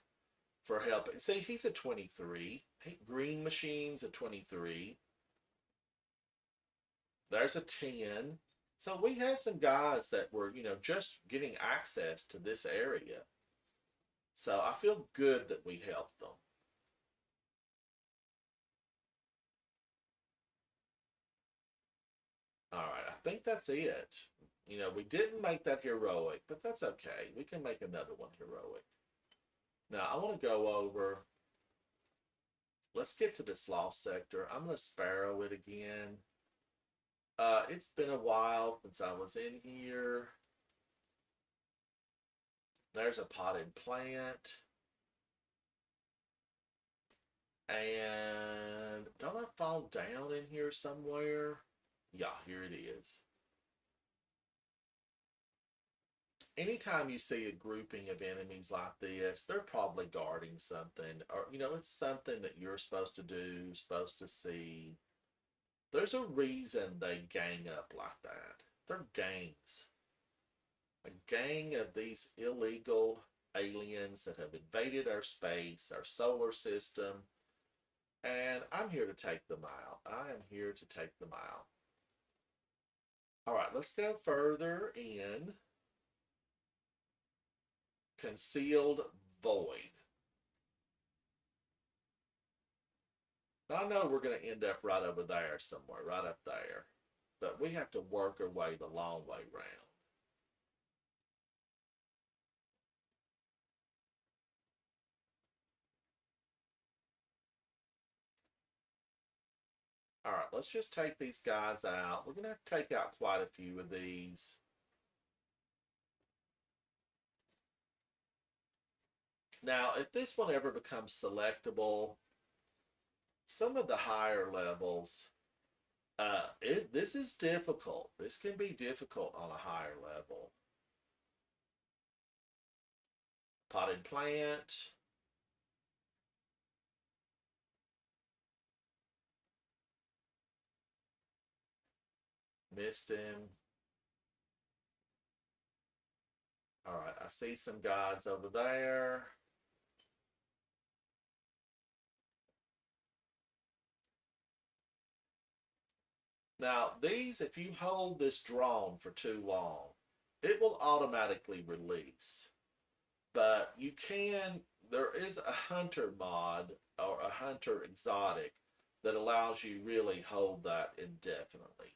for helping. See, he's a 23. Green Machine's a 23. There's a 10. So we had some guys that were, just getting access to this area. So I feel good that we helped them. All right, I think that's it. We didn't make that heroic, but that's okay. We can make another one heroic. Now, I want to go over. Let's get to this lost sector. I'm going to sparrow it again. It's been a while since I was in here. There's a potted plant. And don't I fall down in here somewhere? Yeah, here it is. Anytime you see a grouping of enemies like this, they're probably guarding something, or it's something that you're supposed to do, supposed to see. There's a reason they gang up like that. They're gangs. A gang of these illegal aliens that have invaded our space, our solar system, and I'm here to take them out. I am here to take them out. All right, let's go further in. Concealed void. Now, I know we're going to end up right over there somewhere, right up there. But we have to work our way the long way round. All right, let's just take these guys out. We're going to have to take out quite a few of these. Now, if this one ever becomes selectable, some of the higher levels, this is difficult. This can be difficult on a higher level. Potted plant. Missed him. All right, I see some guys over there. Now, these, if you hold this drone for too long, it will automatically release. But you can, there is a hunter mod or a hunter exotic that allows you really hold that indefinitely.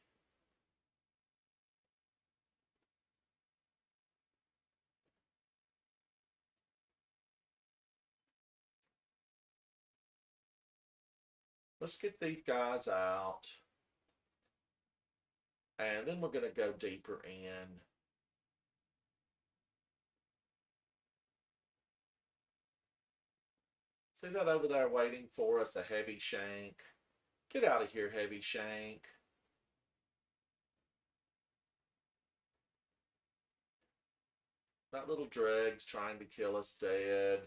Let's get these guys out. And then we're going to go deeper in. See that over there waiting for us, a heavy shank? Get out of here, heavy shank. That little dreg's trying to kill us dead.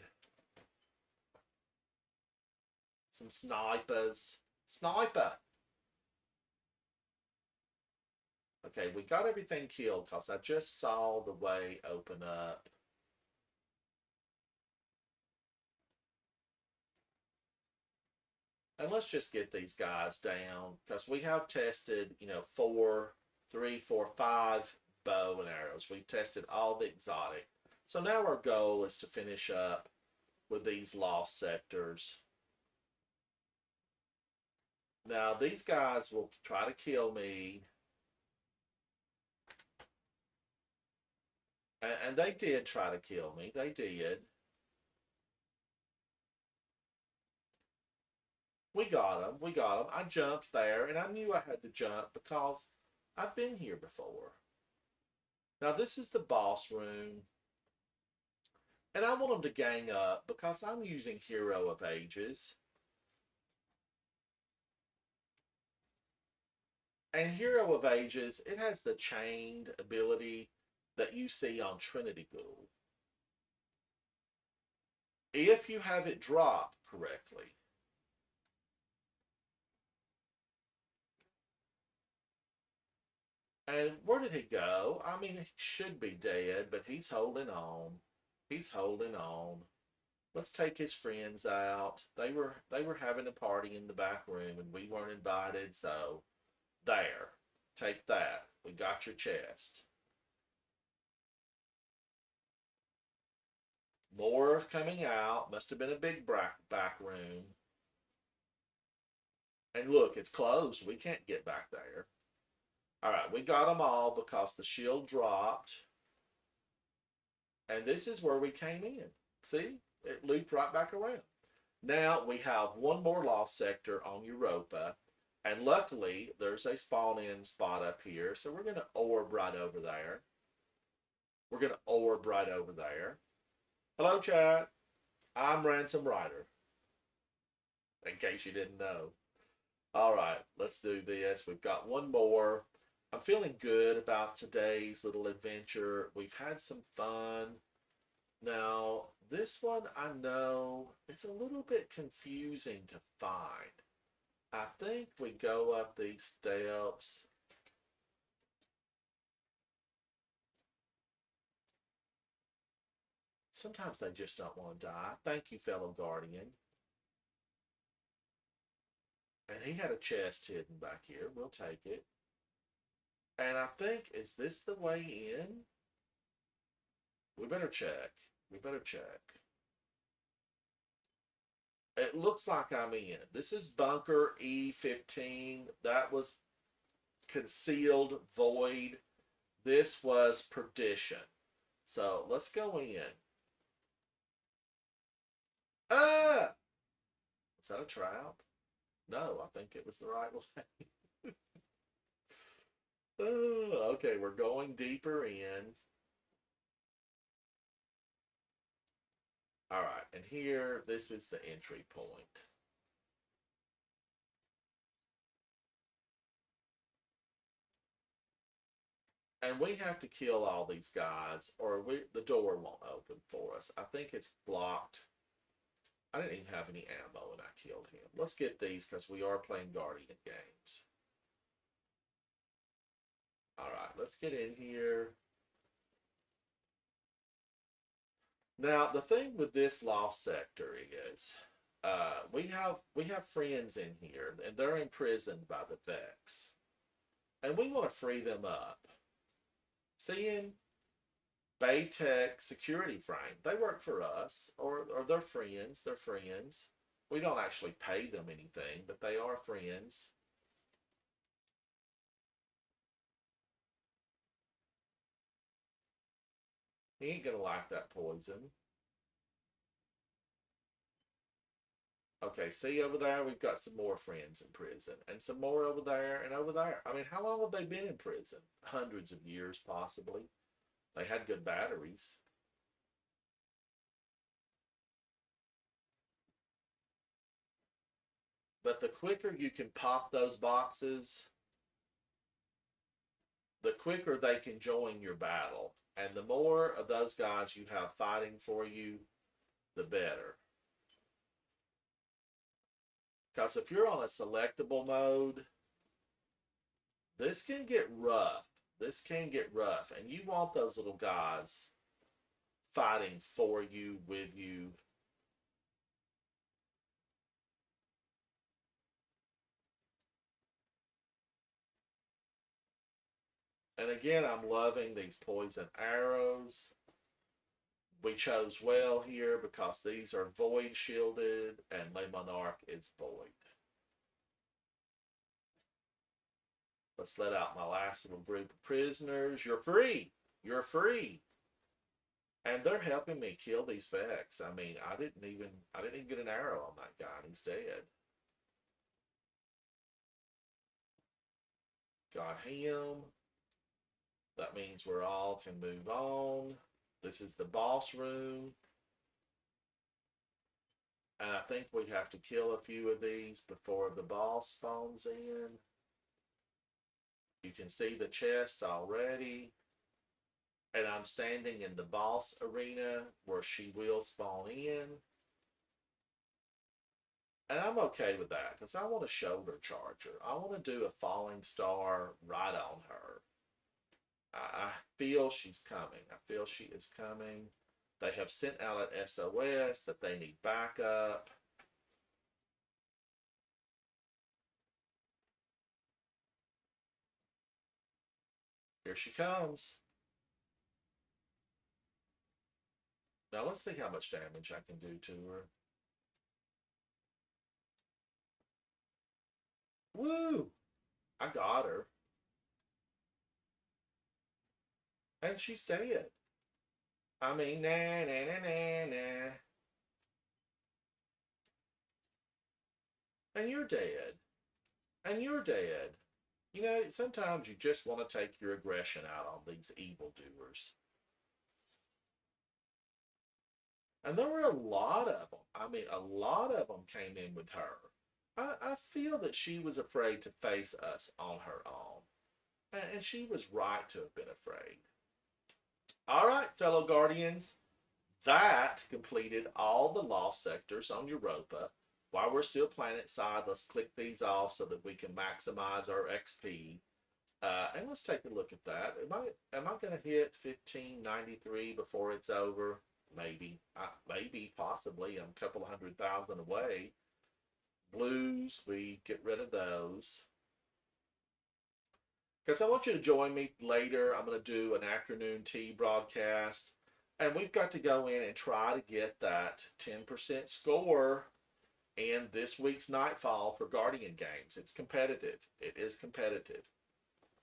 Some snipers. Sniper! Okay, we got everything killed because I just saw the way open up. And let's just get these guys down because we have tested, 5 bow and arrows. We've tested all the exotic. So now our goal is to finish up with these lost sectors. Now these guys will try to kill me. And they did try to kill me. They did. We got them. We got them. I jumped there, and I knew I had to jump because I've been here before. Now, this is the boss room. And I want them to gang up because I'm using Hero of Ages. And Hero of Ages, it has the chained ability that you see on Trinity Ghoul. If you have it dropped correctly. And where did he go? I mean, he should be dead, but he's holding on. He's holding on. Let's take his friends out. They were having a party in the back room and we weren't invited, so there. Take that. We got your chest. More coming out. Must have been a big back room. And look, it's closed. We can't get back there. All right, we got them all because the shield dropped. And this is where we came in. See? It looped right back around. Now we have one more lost sector on Europa. And luckily, there's a spawn-in spot up here. So we're going to orb right over there. We're going to orb right over there. Hello, chat. I'm Ransom Rider. In case you didn't know. All right, let's do this. We've got one more. I'm feeling good about today's little adventure. We've had some fun. Now, this one I know it's a little bit confusing to find. I think we go up these steps. Sometimes they just don't want to die. Thank you, fellow guardian. And he had a chest hidden back here. We'll take it. And I think, is this the way in? We better check. We better check. It looks like I'm in. This is bunker E15. That was concealed void. This was perdition. So let's go in. Ah! Is that a trap? No, I think it was the right way. Oh, okay, we're going deeper in. All right, and here, this is the entry point. And we have to kill all these guys or the door won't open for us. I think it's blocked. I didn't even have any ammo and I killed him. Let's get these because we are playing Guardian games. All right, let's get in here. Now, the thing with this lost sector is we have friends in here and they're imprisoned by the Vex. And we want to free them up. Seeing Baytech security frame. They work for us, or they're friends. They're friends. We don't actually pay them anything, but they are friends. He ain't gonna like that poison. Okay, see over there, we've got some more friends in prison, and some more over there and over there. I mean, how long have they been in prison? Hundreds of years, possibly. They had good batteries. But the quicker you can pop those boxes, the quicker they can join your battle. And the more of those guys you have fighting for you, the better. Because if you're on a selectable mode, this can get rough. This can get rough. And you want those little guys fighting for you, with you. And again, I'm loving these poison arrows. We chose well here because these are void shielded and Le Monarch is void. Let's let out my last little group of prisoners. You're free. You're free. And they're helping me kill these Vex. I mean, I didn't even get an arrow on that guy and he's dead. Got him. That means we're all can move on. This is the boss room. And I think we have to kill a few of these before the boss spawns in. You can see the chest already. And I'm standing in the boss arena where she will spawn in. And I'm okay with that because I want a shoulder charger. I want to do a falling star right on her. I feel she's coming. I feel she is coming. They have sent out an SOS that they need backup. Here she comes. Now let's see how much damage I can do to her. Woo! I got her. And she's dead. I mean, nah, nah, nah, nah, nah. And you're dead. And you're dead. You know, sometimes you just want to take your aggression out on these evildoers. And there were a lot of them. I mean, a lot of them came in with her. I feel that she was afraid to face us on her own. And she was right to have been afraid. All right, fellow Guardians. That completed all the lost sectors on Europa. While we're still planet side, let's click these off so that we can maximize our XP. And let's take a look at that. Am I going to hit 1593 before it's over? Maybe. Maybe, possibly. I'm a couple of 100,000 away. Blues, we get rid of those. Because I want you to join me later. I'm going to do an afternoon tea broadcast. And we've got to go in and try to get that 10% score in this week's Nightfall for Guardian games. It's competitive. It is competitive.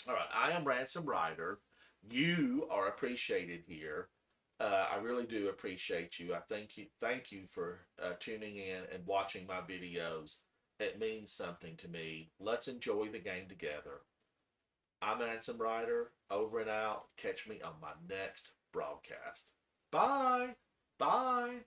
All right, I am Ransom Rider. You are appreciated here. I really do appreciate you. I thank you for tuning in and watching my videos. It means something to me. Let's enjoy the game together. I'm Ransom Rider. Over and out. Catch me on my next broadcast. Bye. Bye.